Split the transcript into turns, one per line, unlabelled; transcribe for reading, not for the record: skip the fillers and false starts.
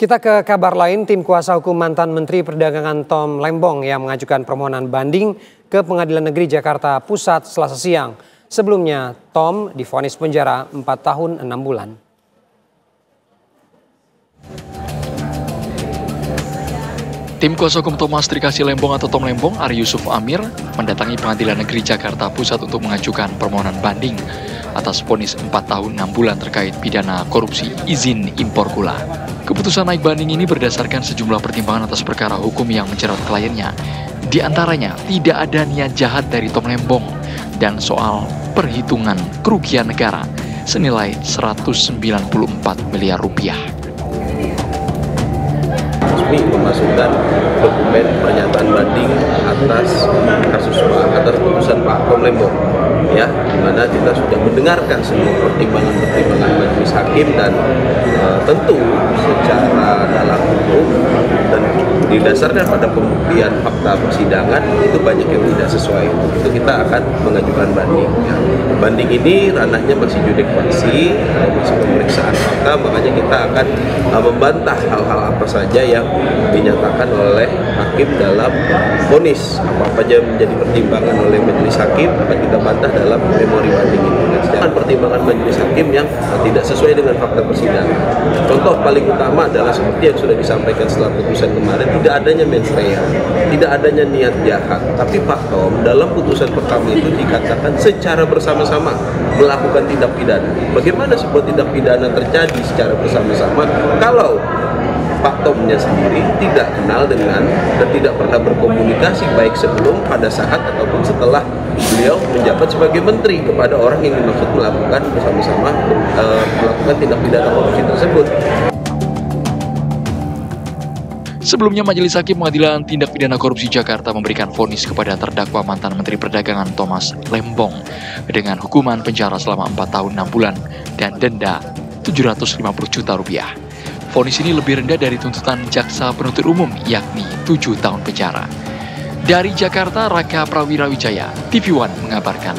Kita ke kabar lain, tim kuasa hukum mantan Menteri Perdagangan Tom Lembong yang mengajukan permohonan banding ke Pengadilan Negeri Jakarta Pusat Selasa siang. Sebelumnya, Tom divonis penjara 4 tahun 6 bulan.
Tim kuasa hukum Thomas Trikasih Lembong atau Tom Lembong, Ari Yusuf Amir, mendatangi Pengadilan Negeri Jakarta Pusat untuk mengajukan permohonan banding atas vonis 4 tahun 6 bulan terkait pidana korupsi izin impor gula. Keputusan naik banding ini berdasarkan sejumlah pertimbangan atas perkara hukum yang menjerat kliennya. Di antaranya, tidak ada niat jahat dari Tom Lembong dan soal perhitungan kerugian negara senilai 194 miliar rupiah.
Resmi memasukkan dokumen pernyataan banding atas putusan Pak Tom Lembong, ya, di mana kita sudah mendengarkan semua pertimbangan majelis hakim dan tentu secara dalam hukum dan didasarkan pada pembuktian fakta persidangan itu banyak yang tidak sesuai. Itu kita akan mengajukan banding. Ya. Banding ini ranahnya masih judikasi, masih pemeriksaan fakta, makanya kita akan membantah hal-hal apa saja yang dinyatakan oleh hakim dalam vonis. Apa-apa saja menjadi pertimbangan oleh majelis hakim akan kita bantah dalam memori banding ini. Sedangkan pertimbangan majelis hakim yang tidak sesuai dengan fakta persidangan. Contoh paling utama adalah seperti yang sudah disampaikan setelah putusan kemarin, tidak adanya mens rea, tidak adanya niat jahat. Tapi Pak Tom dalam putusan pertama itu dikatakan secara bersama-sama melakukan tindak pidana. Bagaimana sebuah tindak pidana terjadi secara bersama-sama kalau Pak Tomnya sendiri tidak kenal dengan dan tidak pernah berkomunikasi baik sebelum, pada saat, ataupun setelah beliau menjabat sebagai menteri kepada orang yang dimaksud melakukan bersama-sama melakukan tindak pidana korupsi tersebut.
Sebelumnya, Majelis Hakim Pengadilan Tindak Pidana Korupsi Jakarta memberikan vonis kepada terdakwa mantan Menteri Perdagangan Thomas Lembong dengan hukuman penjara selama 4 tahun 6 bulan dan denda 750 juta rupiah. Vonis ini lebih rendah dari tuntutan jaksa penuntut umum, yakni 7 tahun penjara. Dari Jakarta, Raka Prawira Wijaya, TV One mengabarkan.